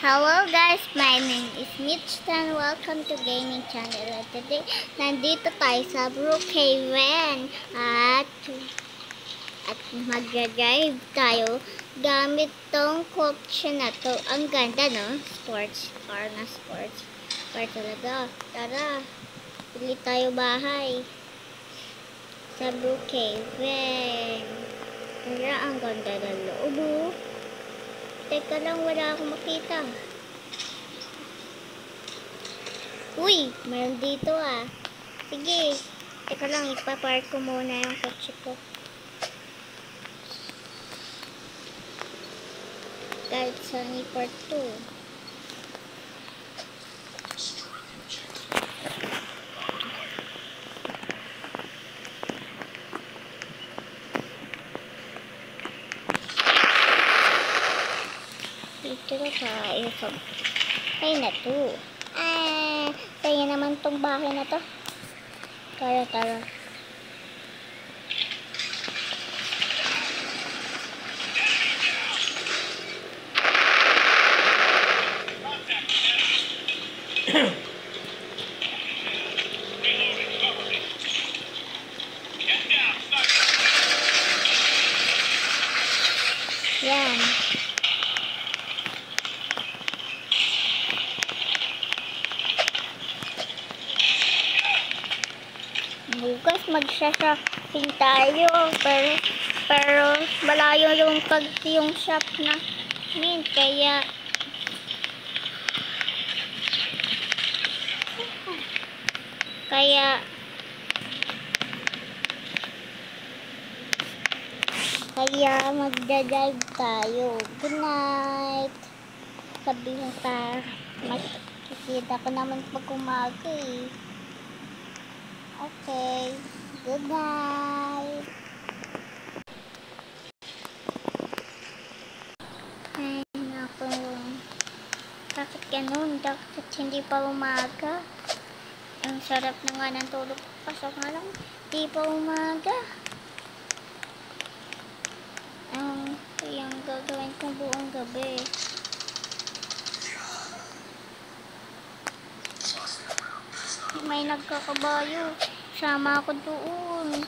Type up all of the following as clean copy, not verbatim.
Hello guys, my name is Mitch and welcome to Gaming Channel. Today, nandito tayo sa Brookhaven at mag-drive tayo gamit tong collection na to. Ang ganda, no? Sports car na sports car talaga. Tara, pili tayo bahay sa Brookhaven. Tara, ang ganda ng loob. Teka lang, wala akong makita. Uy, meron dito ah. Sige, teka lang, ipapark ko muna yung kotse ko. Kahit sa part 2. Dito na tayo sa bahay na to. Kaya naman tong bahay na to. Tara. Yan. Bukas magsha-shopping tayo, pero malayo yung shop namin, kaya magdadrive tayo. Good night. Sabihin ka, makikita ko naman pag umaga eh. Okay, good night. Ay, naku. Bakit ganun? Bakit hindi pa umaga? Ang sarap na nga ng tulog. Pasok nga lang, hindi pa umaga. Kaya ang gagawin kong buong gabi. May nagkakabayo. Sama ako doon.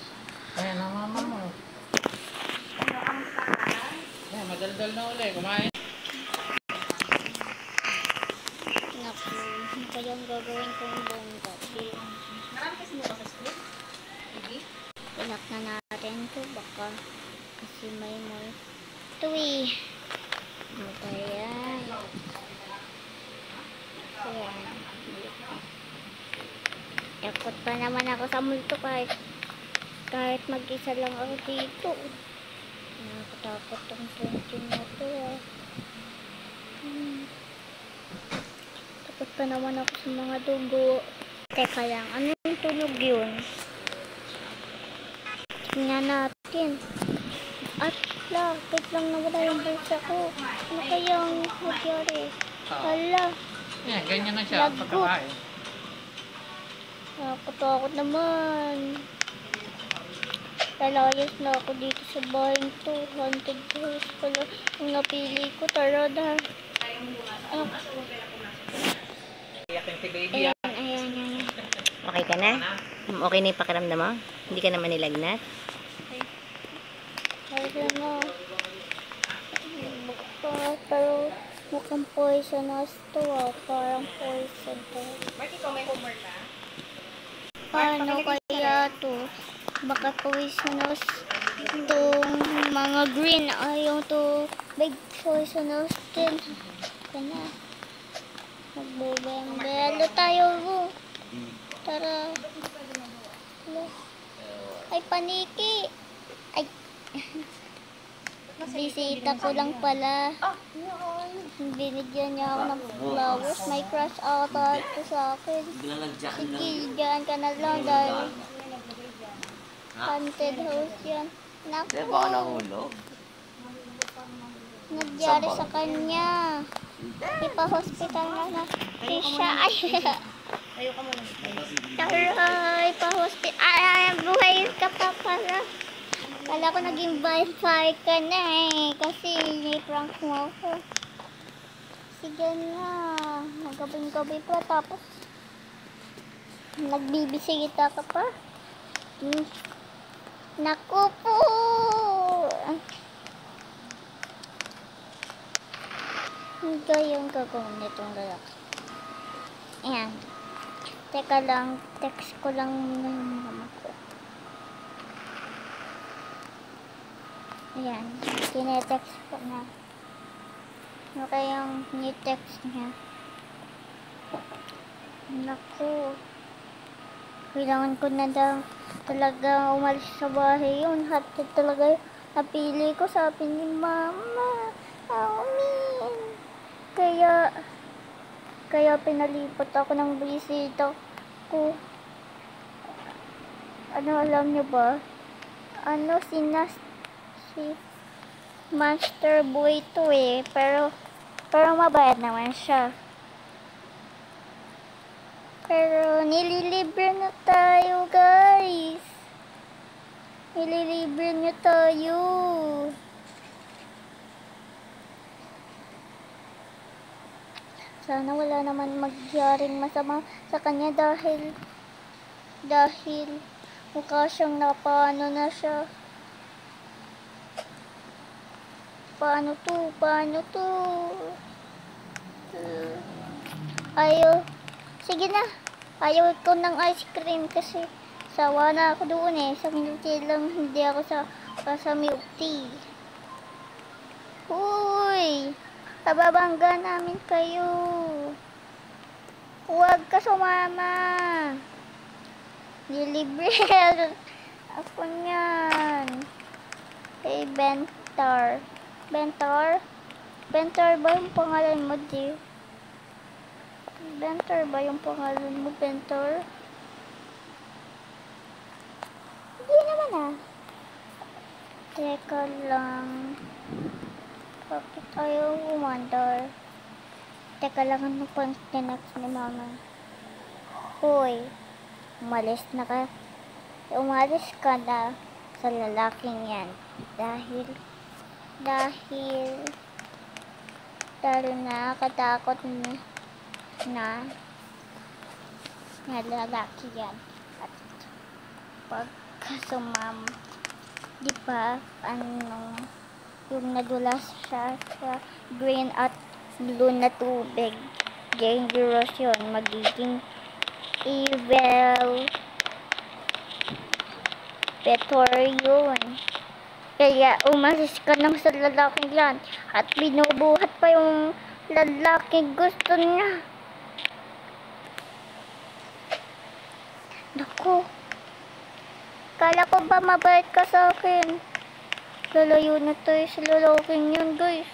Ayan ang mama mo. Ayan, madaldal na ulit. Kumain. Naku, kaya ang gagawin kong buong gabi. Marami kasi mo sa school? Hindi? Ilak na natin ito. Baka kasi may ito eh. Ayan. Ayan. Takot pa naman ako sa multo kahit mag-isa lang ako dito. Nakakatakot ang function na ito ah. Takot pa naman ako sa mga dugo. Teka lang, ano yung tunog yun? Tingnan natin. At bakit lang nawala yung bulsa ko? Ano kayang magyari? Hala. Ayan, ganyan na siya pagkakain. Nakatakot naman. Lalayas na ako dito sa bahay to. Haunted house pala yung napili ko. Tara na. Ayan. Okay ka na? Okay na yung pakiramdam mo? Hindi ka naman nilagnat? Tara na. Pero mukhang poisonous to ah. Parang poison to. Mark, ikaw may homework ka? Paano kaya to? Baka poisonous itong mga green. Ayaw to big poisonous din. Kaya magbebembelo tayo. Tara. Ay, paniki. Ay. Bisita ko lang pala. Binigyan niya ako ng flowers. May crush ata ito sa akin. Sige, dyan ka na lang dahil haunted house yan. Naku. Baka nahulog. Nagyari sa kanya. Ipa-hospital na siya. Ay. Ayoko mo lang. Taray, pa-hospital. Ay, buhay ka pa pala. Kala ko naging vampire ka na eh. Kasi may prank mo ako. Sige na. Magabing-gabi pa tapos nagbibisita ka pa. Naku po. Hindi yung gagawin nitong lalaki. Ayan. Teka lang, text ko lang muna yung mama ko. Ayan, tinetext ko na. Ano kayang ni-text niya? Naku. Kailangan ko na daw talaga umalis sa bahay yun. Hati talaga yung napili ko, sabi ni mama. Amin. Kaya pinalipat ako ng bisita ko. Ano, alam niyo ba? Ano, si Master Boy to eh. Pero mabayad naman siya. Pero nililibre na tayo, guys. Nililibre na tayo. Sana wala naman magyaring masama sa kanya dahil mukha siyang napaano na siya. Paano to? Ayaw. Sige na. Ayaw ko ng ice cream kasi sawa na ako doon eh. Sa minuti lang hindi ako sa milk tea. Uy! Kababangga namin kayo. Huwag ka sumama. Nilibre ako niyan. Hey, Bentar. Bentar ba yung pangalan mo, dear? Bentar ba yung pangalan mo, Bentar? Hindi naman ah. Teka lang. Bakit ayaw umandar? Teka lang, ano pang tinext ni mama? Hoy, umalis ka na sa lalaking yan. Dahil nakakatakot na lalaki yan. At pagka di ba, yung nadulas siya sa green at blue na tubig. Dangerous yun. Magiging evil. Better yun. Kaya umalis ka lang sa lalaking yan. At binubuhat pa yung lalaking gusto niya. Naku. Kala ko ba mabait ka sa akin? Lalayo na tayo sa lalaking yun, guys.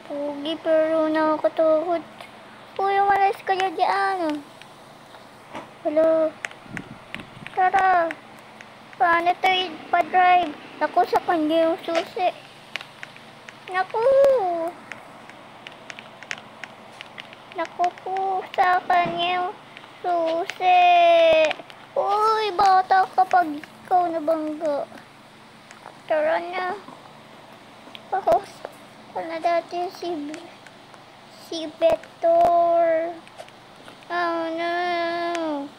Pugi, pero nakakatakot. Uy, umalis kayo dyan. Hello. Tara. Paano tayo pa-drive? Naku, sa kanya yung susi. Naku. Naku po, sa kanya yung susi. Uy, bata kapag ikaw nabangga. Tara na. Pakos. Wala dati si Betor. Oh no.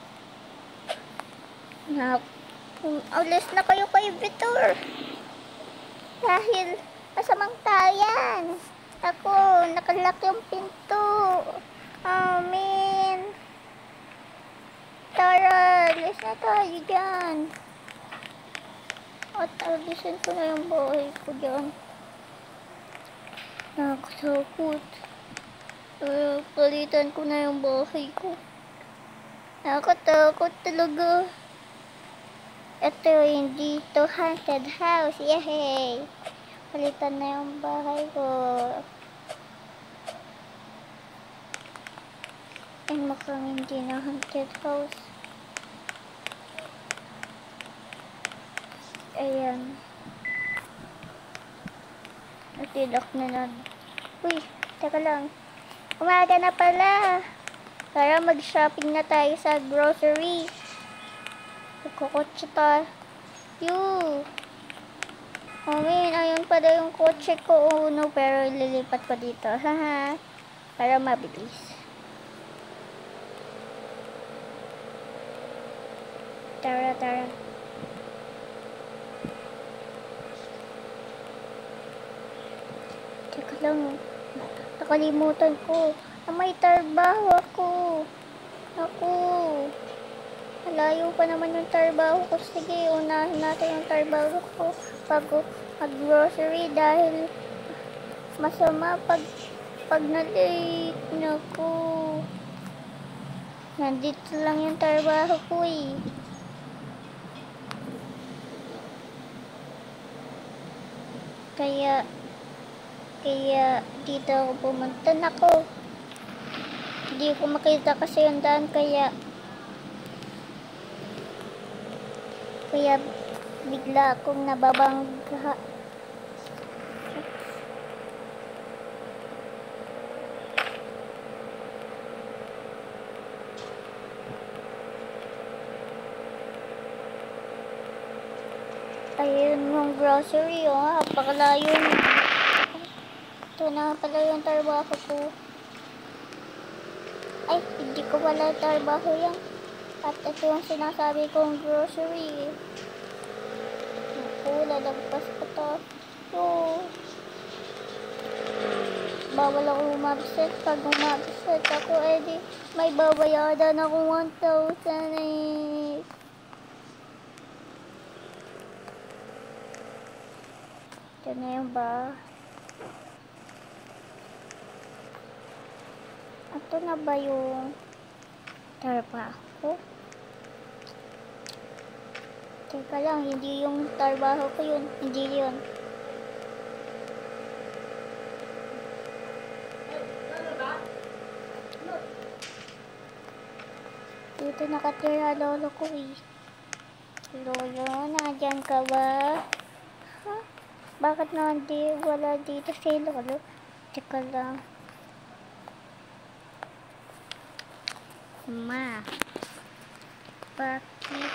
Alis na kayo kay Betor. Dahil masamang tayan. Ako, nakalak yung pinto. Amen. Tara, alis na tayo dyan. At alisin ko na yung bahay ko dyan. Nakatakot. Palitan ko na yung bahay ko. Nakatakot talaga. Ito, hindi to haunted house. Yay! Palitan na yung bahay ko. Ay, mukhang hindi na haunted house. Ayan. Natilak na. Uy, teka lang. Umaga na pala. Tara, mag-shopping na tayo sa grocery. Magkukotse tayo. Oh, man, ayun pala yung kotse ko, uno, pero ililipat ko dito, haha, para mabilis. Tara, tara. Teka lang, nakalimutan ko, na may trabaho ako. Ako. Malayo pa naman yung trabaho ko. Sige, unahin natin yung trabaho ko bago mag-grocery dahil masama pag na-late. Naku. Nandito lang yung trabaho ko eh. Kaya dito ako pumunta. Naku. Hindi ko makita kasi yung daan kaya bigla akong nababangga. Ayun yung grocery, oh. Napakalayo na. Ito na pala yung trabaho ko. Ay, hindi ko pala trabaho yan. At ito yung sinasabi kong grocery. Naku, lalagpas pa to. So, bawal ako umabsent. Pag umabsent ako, edi may babayaran ako 1,000 eh. Ito na yung ba? Ito na ba yung trabaho? Teka lang, hindi yung trabaho ko yun. Hindi yun. Dito nakatira lolo ko eh. Lolo, nandyan ka ba? Ha? Bakit wala dito si lolo? Teka lang. Ma, bakit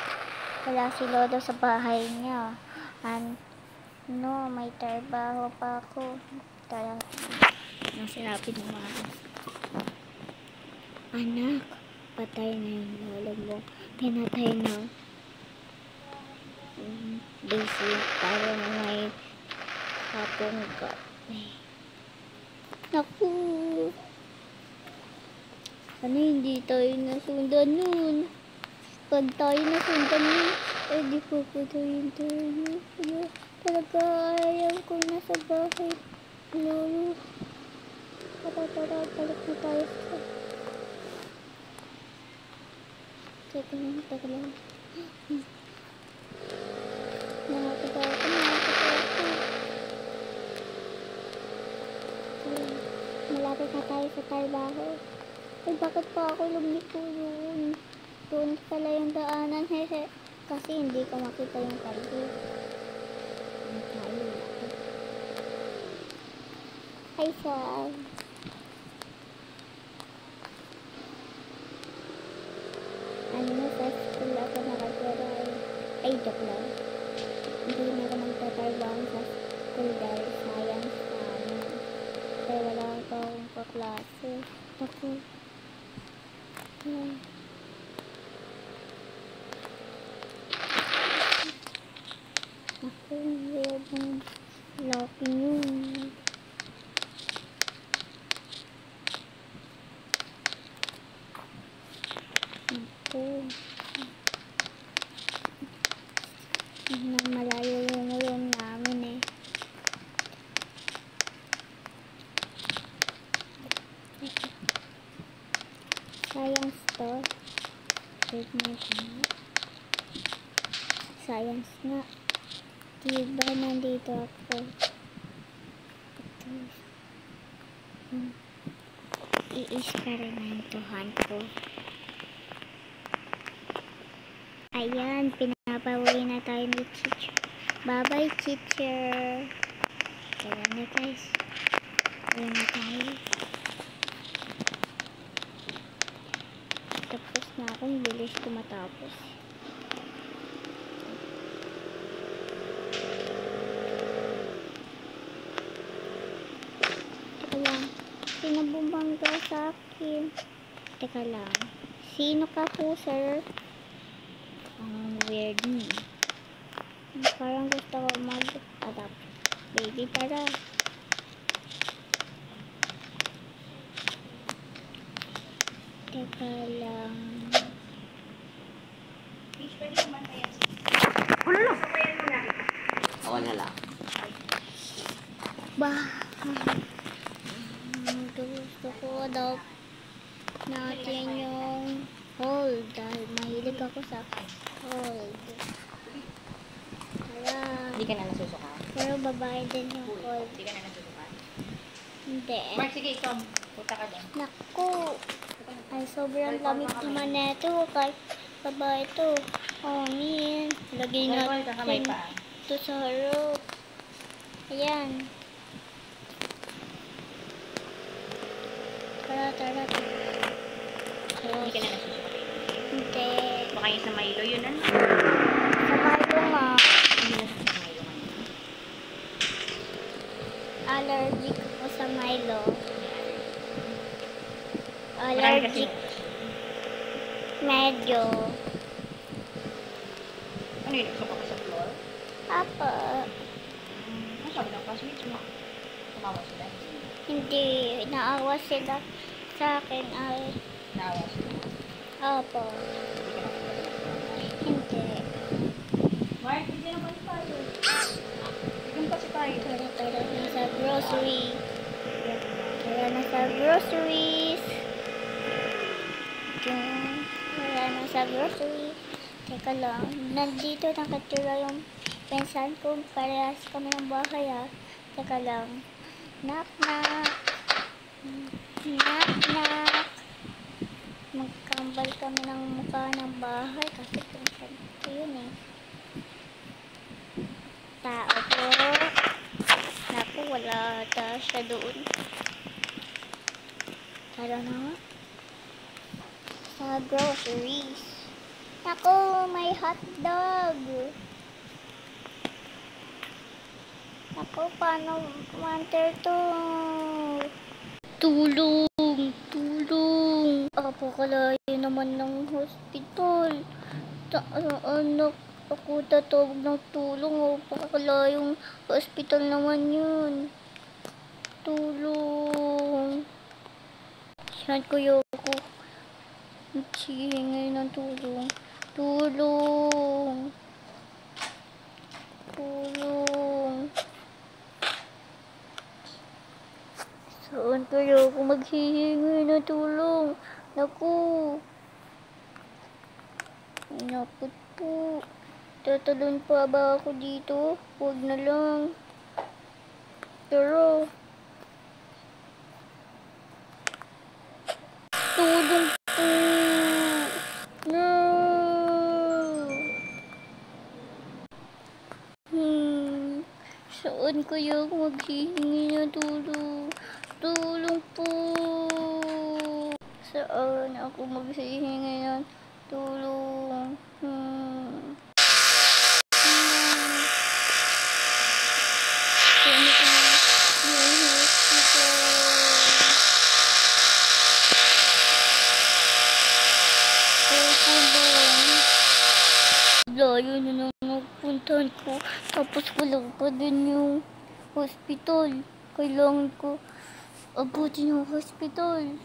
wala si lolo sa bahay niya? No, may trabaho pa ako. Talagang nang sinabi ng mga anak, patay na yung lolo mo. Pinatay na busy para may hapong gabi. Naku, ano hindi tayo nasundan nun? Pag tayo nasundan nun, eh di ko patayin tayo. Kaya talaga ayaw ko nasa bahay. Lolo, tara, balik na tayo sa... Teka lang. Nakakita ako. Malapit na tayo sa trabaho. Ay, bakit pa ako lumiko yun? Doon pala yung daanan, hehe. Kasi hindi ko makita yung kalye. Ano tayo? Hi, Sal. Ano, sa school ako nakatira. Ay, joke lang. Hindi na ako magtatrabaho sa school dahil science namin. Kaya wala akong kaklase. Ako. Ako, weird ng laki yun. Ako. Malayo yung room namin eh. Science to. Wait mo ito. Science nga. Diba nandito ako? Iisperimentahan ko. Ayan, pinapauwi na tayo ni teacher. Bye-bye, teacher. Tara na guys. Uwi na tayo. Tapos na akong bilis ko matapos. Sino bumangga sa akin? Teka lang. Sino ka po, sir? Ang weird mo. Parang gusto ko mag-adapt. Baby, tara. Teka lang. Oo na lang. Gusto ko adopt natin yung hold. Dahil mahilig ako sa hold. Tara. Hindi ka na nasusuka. Pero babae din yung hold. Hindi ka na nasusuka. Hindi. Mark, sige, ikaw. Punta ka din. Naku. Ay, sobrang lamig naman neto. Kahit babae to. Oh, man. Lagay Wala ka kamay natin pa. ito sa harap. Ayan. Tara. Hindi ka na nasusuka. Hindi. Baka yung sa Milo yun, ano? Sabay ko nga. Hindi na sa Milo. Allergic ako sa Milo. Marami kasi. Allergic. Medyo. Ano yun? Nagsuka ka sa floor? Apa. Ano sabi ng classmates mo? Tumawa sila. Hindi. Naawa sila sa akin. Ay. Naawa sila. Opo. Hindi ka na nasusuka. Hindi. Mark, hindi naman tayo. Bigyan kasi tayo. Tara na sa grocery. Tara na sa groceries. Tara na sa grocery. Teka lang. Nandito nakatira yung pensan ko. Parehas kami ng bahay ha. Teka lang. Knock knock. Knock knock. Magkambal kami ng mukha ng bahay kasi pensan ko yun eh. Tao po. Naku, wala ata siya doon. Tara na. Sa groceries. Naku, may hotdog. Naku, paano manter to? Tulong! Apo, kalayo naman ng hospital. Anak, ako tatawag ng tulong. Pakalayong hospital naman yun. Tulong. Saan kayo ako? Nagsihingi ng tulong. Tulong. Saan kayo ako maghihingi ng tulong? Naku. Napot po. Tatalon pa ba ako dito? Huwag na lang. Pero, tulong po. No. Saan kaya ako maghihingi ng tulong? Tulong po. Saan ako maghihingi ng tulong? Layo na nang nagpuntahan ko. Tapos wala pa din yung hospital. Kailangan ko abutin yung hospital.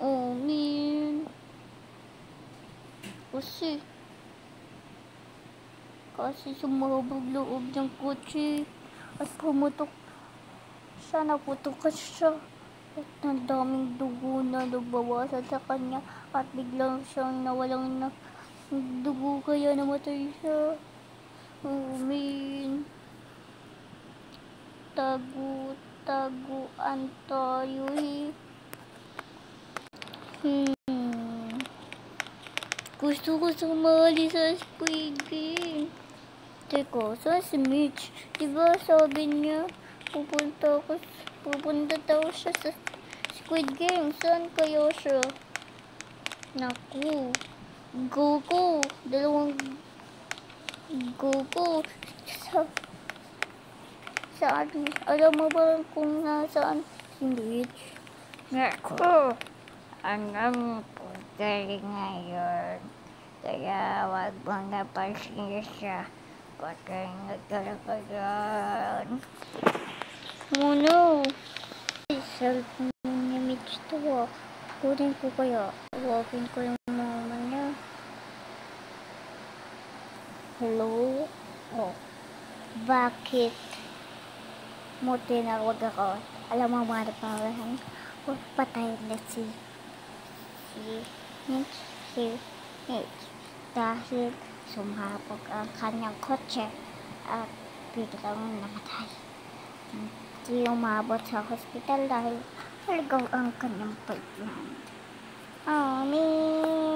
Oh, man. Kasi sumabog loob ng kotse. At pumutok siya. Naputok kasi siya. At ang daming dugo na nabawasan sa kanya. At biglang siyang nawalang na dugo kaya namatay siya. Oh, man. Taguan tayo eh. Gusto ko sumali sa Squid Game. Teka, saan si Mitch? Diba sabi niya, pupunta daw siya sa Squid Game. Saan kaya siya? Naku. Go. Dalawang go. Saan? Alam mo ba kung nasaan si Mitch. Naku, anong pagkain ngayon? Kaya wag mong napansin siya. Pagkain na talaga yan. Oh no! Cellphone ni Mitch to. Kunin ko kaya. Huwagin ko yung mama niya. Hello? Oh. Bakit mo tinawag ako? Alam mo mga napawahan? Huwag patayin na si Mitch. Dahil sumabog ang kanyang kotse at biglang namatay. Hindi umabot sa hospital dahil haligaw ang kanyang pipeline. Amen!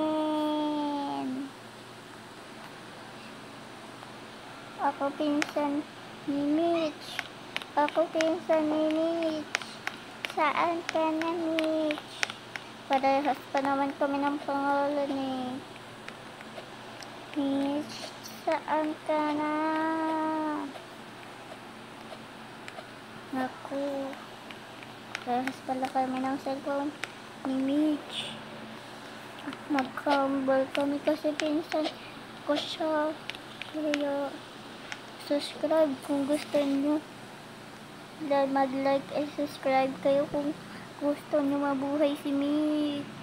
Ako pinsan ni Mitch. Saan ka na, Mitch? Parehas pa naman kami ng pangalan eh. Mitch, saan ka na? Naku. Parehas pala kami ng cellphone ni Mitch. Nag-humble kami kasi pinsan ko siya. Kaya subscribe kung gusto nyo. Mag-like and subscribe kayo kung gusto nyo mabuhay si Mitch.